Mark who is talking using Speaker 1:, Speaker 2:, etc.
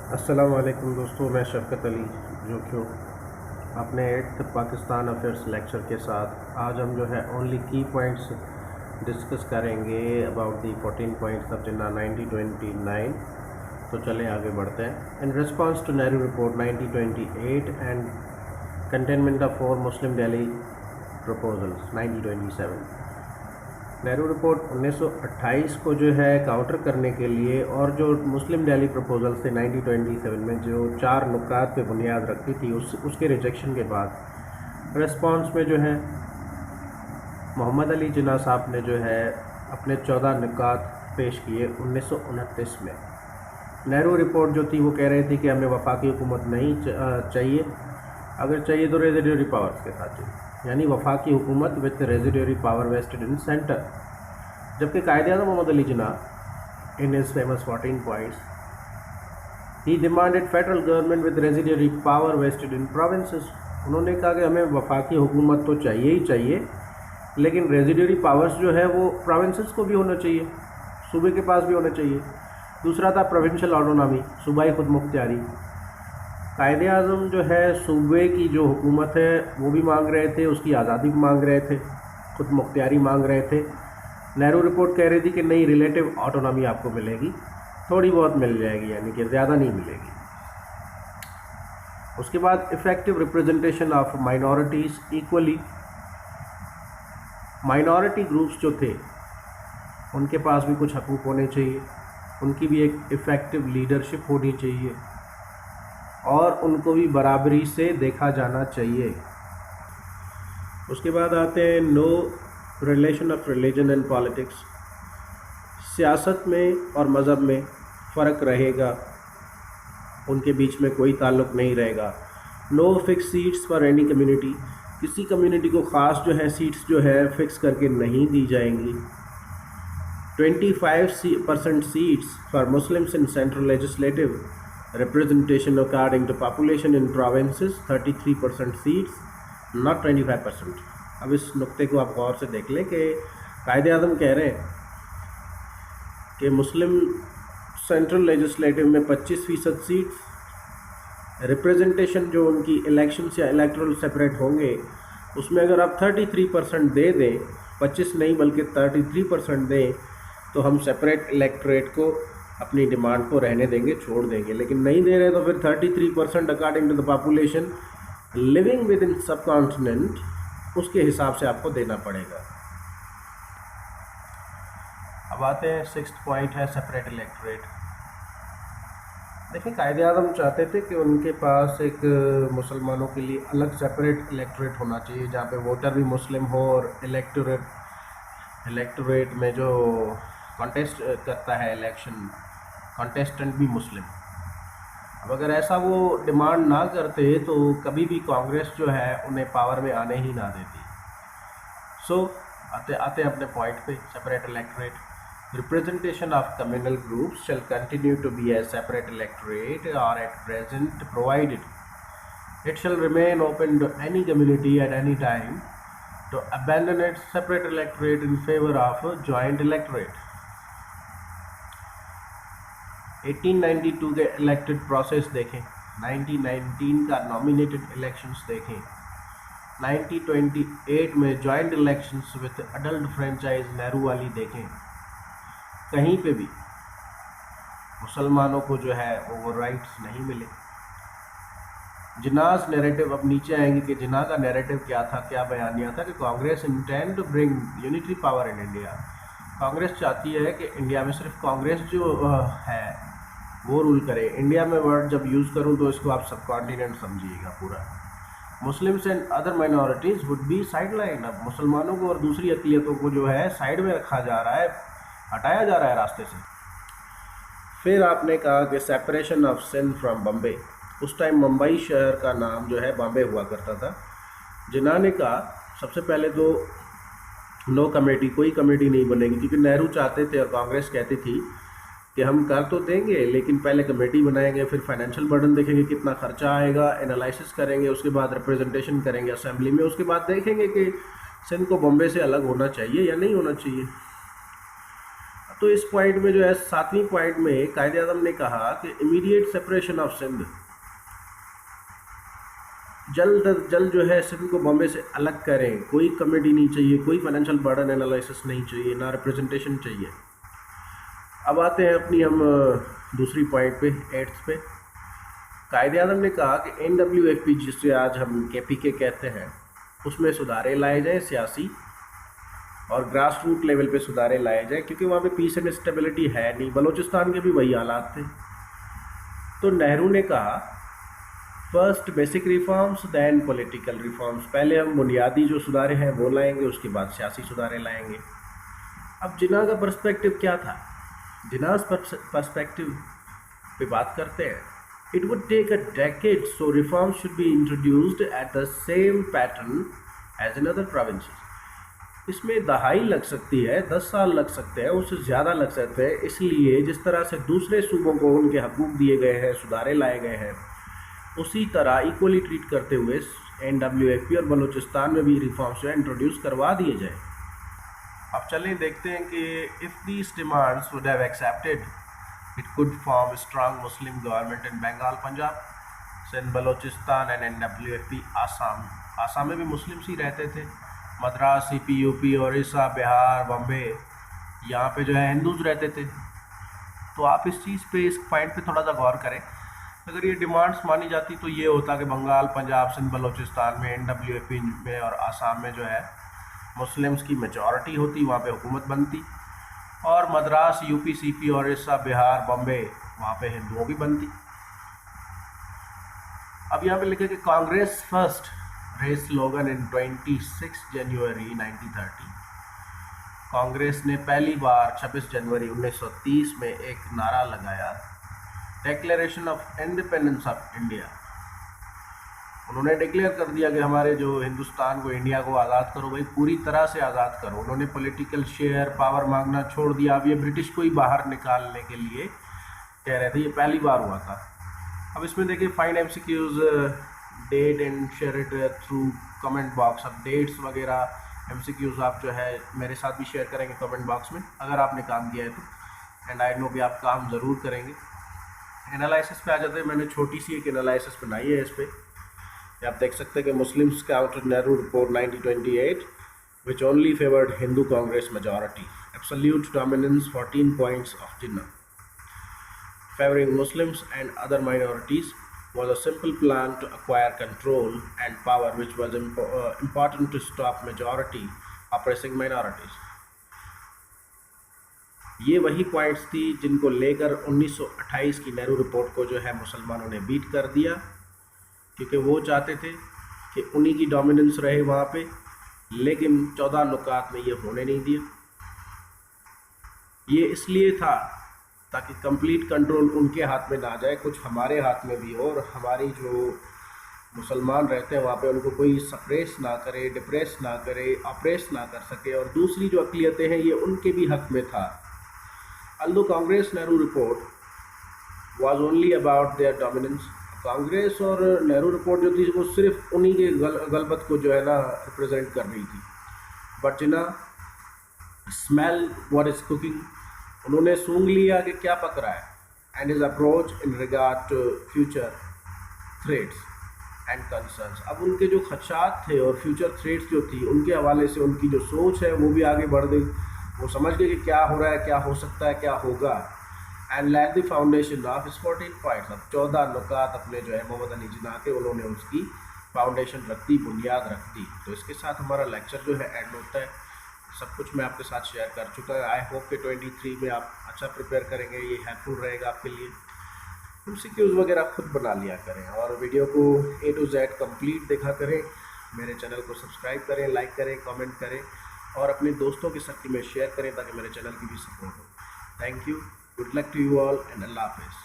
Speaker 1: अस्सलाम वालेकुम दोस्तों, मैं शफ़क़त अली जो कि अपने 8th पाकिस्तान अफेयर्स लेक्चर के साथ आज हम जो है ओनली की पॉइंट्स डिस्कस करेंगे about the 14 points of Jinnah 1929। तो चलें आगे बढ़ते हैं। In response to Nehru report 1928 and containment of 4 Muslim Delhi proposals 1927। Nehru report 1928 को जो है काउंटर करने के लिए और जो मुस्लिम दिल्ली प्रपोजल्स थे 1927 में जो 4 नुकात पे बुनियाद रखती थी उसके रिजेक्शन के बाद रिस्पांस में जो है मोहम्मद अली जिन्ना साहब ने जो है अपने 14 नुकात पेश किए 1929 में। नेहरू रिपोर्ट जो थी वो कह रही थी कि हमें वफाकी हुकूमत नहीं चाहिए, अगर चाहिए तो रेजिडरी पावर्स के साथ चाहिए, यानी वफाकी हुकूमत with residuary power vested in centre. जबकि Quaid-e-Azam Mohammad Ali Jinnah in his famous 14 points he demanded federal government with residuary power vested in provinces. उन्होंने कहा कि हमें वफाकी हुकूमत तो चाहिए ही चाहिए, लेकिन रेजिडरी पावर्स जो है वो प्रोविंसेस को भी होना चाहिए, सूबे के पास भी होना चाहिए। दूसरा था प्रोविंशियल ऑटोनॉमी, सूबाई खुद मुख्तियारी। कायदे आज़म जो है सूबे की जो हुकूमत है वो भी मांग रहे थे, उसकी आज़ादी भी मांग रहे थे, खुद मुख्तियारी मांग रहे थे। नेहरू रिपोर्ट कह रही थी कि नहीं, रिलेटिव ऑटोनॉमी आपको मिलेगी, थोड़ी बहुत मिल जाएगी, यानी कि ज़्यादा नहीं मिलेगी। उसके बाद effective representation of minorities equally. Minority groups जो थे उनके पास भी कुछ हकूक़ होने चाहिए, उनकी भी एक इफ़ेक्टिव लीडरशिप होनी चाहिए और उनको भी बराबरी से देखा जाना चाहिए। उसके बाद आते हैं no relation of religion and politics. सियासत में और मज़हब में फ़र्क रहेगा, उनके बीच में कोई ताल्लुक़ नहीं रहेगा। No fix seats for any community, किसी कम्युनिटी को ख़ास जो है सीट्स जो है फ़िक्स करके नहीं दी जाएंगी। 25% seats for Muslims in central legislative representation according to population in provinces, 33% seats, not 25%। अब इस नुक्ते को आप गौर से देख लें कि कायदे आज़म कह रहे हैं कि मुस्लिम सेंट्रल लेजिस्लेटिव में 25% सीट्स, रिप्रेजेंटेशन जो उनकी इलेक्शंस या इलेक्टोरल सेपरेट होंगे उसमें अगर आप 33% दे दें, 25 नहीं बल्कि 33% दें, तो हम सेपरेट इलेक्टोरेट को अपनी डिमांड को रहने देंगे, छोड़ देंगे। लेकिन नहीं दे रहे तो फिर 33% according to the population living within subcontinent, उसके हिसाब से आपको देना पड़ेगा। अब आते हैं 6th पॉइंट है सेपरेट इलेक्टोरेट। देखिए, कायदे आज़म चाहते थे कि उनके पास एक मुसलमानों के लिए अलग सेपरेट इलेक्टोरेट होना चाहिए जहाँ पे वोटर भी मुस्लिम हो और इलेक्टोरेट में जो कॉन्टेस्ट करता है इलेक्शन कॉन्टेस्टेंट भी मुस्लिम। अब अगर ऐसा वो डिमांड ना करते तो कभी भी कांग्रेस जो है उन्हें पावर में आने ही ना देती। सो आते आते अपने पॉइंट पे, separate electorate. Representation of communal groups shall continue to be a separate electorate और at present provided it shall remain open to any community at any time to abandon its separate electorate in favour of joint electorate. 1892 के elected process देखें, 1919 का nominated elections देखें, 1928 में joint elections with adult franchise Nehru वाली देखें। कहीं पे भी मुसलमानों को जो है वो राइट्स नहीं मिले। जिन्ना's नैरेटिव, अब नीचे आएंगे कि जिन्ना का नैरेटिव क्या था, क्या बयानिया था कि Congress intend to bring unitary power in India. Congress चाहती है कि इंडिया में सिर्फ कांग्रेस जो है वो रूल करे। इंडिया में वर्ड जब यूज़ करूँ तो इसको आप सब कॉन्टिनेंट समझिएगा पूरा। Muslims and other minorities would be side line. अब मुसलमानों को और दूसरी अक़लियतों को जो है साइड में रखा जा रहा है, हटाया जा रहा है रास्ते से। फिर आपने कहा कि separation of Sindh from Bombay. उस टाइम मुंबई शहर का नाम जो है बॉम्बे हुआ करता था। जिन्ना ने कहा सबसे पहले तो नो कमेटी, कोई कमेटी नहीं बनेगी, क्योंकि नेहरू चाहते थे और कांग्रेस कहती थी कि हम कर तो देंगे लेकिन पहले कमेटी बनाएंगे, फिर फाइनेंशियल बर्डन देखेंगे कितना खर्चा आएगा, एनालिसिस करेंगे, उसके बाद रिप्रेजेंटेशन करेंगे असेंबली में, उसके बाद देखेंगे कि सिंध को बॉम्बे से अलग होना चाहिए या नहीं होना चाहिए। तो इस पॉइंट में जो है 7वीं पॉइंट में कायदे आज़म ने कहा कि इमीडिएट सेपरेशन ऑफ सिंध, जल्द अज जल्द जो है सिंध को बॉम्बे से अलग करें, कोई कमेटी नहीं चाहिए, कोई फाइनेंशियल बर्डन एनालिसिस नहीं चाहिए, ना रिप्रेजेंटेशन चाहिए। अब आते हैं अपनी हम दूसरी पॉइंट पे, 8th पे। कायदे आज़म ने कहा कि NWFP, जिसे आज हम KPK कहते हैं, उसमें सुधारे लाए जाएं, सियासी और ग्रास रूट लेवल पे सुधारे लाए जाएं, क्योंकि वहाँ पे पीस एंड स्टेबिलिटी है नहीं। बलूचिस्तान के भी वही हालात थे। तो नेहरू ने कहा first basic reforms then political reforms, पहले हम बुनियादी जो सुधारे हैं वो लाएंगे, उसके बाद सियासी सुधारे लाएंगे। अब जिन्ना का पर्सपेक्टिव क्या था? जिन्ना पर्सपेक्टिव पे बात करते हैं। It would take a decade, so reforms should be introduced at the same pattern as in other provinces. इसमें दहाई लग सकती है, 10 साल लग सकते हैं, उससे ज़्यादा लग सकते हैं। इसलिए जिस तरह से दूसरे सूबों को उनके हकूक़ दिए गए हैं, सुधारे लाए गए हैं, उसी तरह इक्वली ट्रीट करते हुए NWFP और बलूचिस्तान में भी रिफॉर्म्स जो है इंट्रोड्यूस करवा दिए जाए। अब चलें देखते हैं कि if these demands would have accepted, it could form a strong Muslim government in Bengal, Punjab, Sindh, Balochistan and NWFP, Assam. Assam में भी मुस्लिम्स ही रहते थे। मद्रास, CP, UP, उड़ीसा, बिहार, बम्बे, यहाँ पे जो है हिंदूज रहते थे। तो आप इस चीज़ पे, इस पॉइंट पे थोड़ा सा गौर करें। अगर ये डिमांड्स मानी जाती तो ये होता कि बंगाल, पंजाब, सिंध, बलूचिस्तान में, NWFP में और आसाम में जो है मुस्लिम्स की मेजॉरिटी होती, वहाँ पे हुकूमत बनती, और मद्रास, UP, CP, उड़ीसा, बिहार, बम्बे, वहाँ पे हिंदुओं की बनती। अब यहाँ पे लिखे कि कांग्रेस फर्स्ट रेस स्लोगन इन 26 जनवरी 1930। कांग्रेस ने पहली बार 26 जनवरी 1930 में एक नारा लगाया, declaration of independence of India. उन्होंने डिक्लेयर कर दिया कि हमारे जो हिंदुस्तान को, इंडिया को आज़ाद करो भाई, पूरी तरह से आज़ाद करो। उन्होंने पॉलिटिकल शेयर पावर मांगना छोड़ दिया। अब ये ब्रिटिश को ही बाहर निकालने के लिए कह रहे थे। ये पहली बार हुआ था। अब इसमें देखिए find MCQs, date and share it through comment box. अब डेट्स वगैरह MCQs आप जो है मेरे साथ भी शेयर करेंगे कमेंट बॉक्स में, अगर आपने काम किया है तो। एंड आई नो कि आप काम ज़रूर करेंगे। एनालिसिस पे आ जाते हैं। मैंने छोटी सी एक एनालिसिस बनाई है इस पर। आप देख सकते हैं कि Muslims counted Nehru report 1928 which only favoured Hindu Congress majority, absolute dominance 14 points of Jinnah, favouring Muslims and other minorities was a simple plan to acquire control and power which was important to stop majority oppressing minorities. ये वही points थी जिनको लेकर 1928 की Nehru report को जो है मुसलमानों ने बीट कर दिया, क्योंकि वो चाहते थे कि उन्हीं की डोमिनेंस रहे वहाँ पे, लेकिन 14 नुकात में ये होने नहीं दिया। ये इसलिए था ताकि कंप्लीट कंट्रोल उनके हाथ में ना जाए, कुछ हमारे हाथ में भी हो, और हमारी जो मुसलमान रहते हैं वहाँ पे उनको कोई सप्रेस ना करे, डिप्रेस ना करे, ऑप्रेस ना कर सके, और दूसरी जो अक़लियतें हैं ये उनके भी हक में था। Although Congress Nehru report was only about their dominance, Congress और नेहरू रिपोर्ट जो थी वो सिर्फ उन्हीं के गलबत को जो है ना रिप्रेजेंट कर रही थी। But Jinnah smell what is cooking, उन्होंने सूंघ लिया कि क्या पक रहा है, and his approach in regard to future threats and concerns. अब उनके जो खदशात थे और फ्यूचर थ्रेट्स जो थी उनके हवाले से उनकी जो सोच है वो भी आगे बढ़ गई। वो समझ गए कि क्या हो रहा है, क्या हो सकता है, क्या होगा, and laid the foundation of 14 points. अब 14 नुकात अपने जो है मोहम्मद अली जिन्ना के, उन्होंने उसकी फाउंडेशन रख दी, बुनियाद रख दी। तो इसके साथ हमारा लेक्चर जो है एंड होता है। सब कुछ मैं आपके साथ शेयर कर चुका है। आई होप कि 23 में आप अच्छा प्रिपेयर करेंगे, ये हेल्पफुल रहेगा आपके लिए। MCQs वगैरह खुद बना लिया करें और वीडियो को A to Z कंप्लीट देखा करें। मेरे चैनल को सब्सक्राइब करें, लाइक करें, कमेंट करें और अपने दोस्तों के सर्कल में शेयर करें ताकि मेरे चैनल की भी सपोर्ट हो। Thank you, good luck to you all and अल्लाह हाफिज़।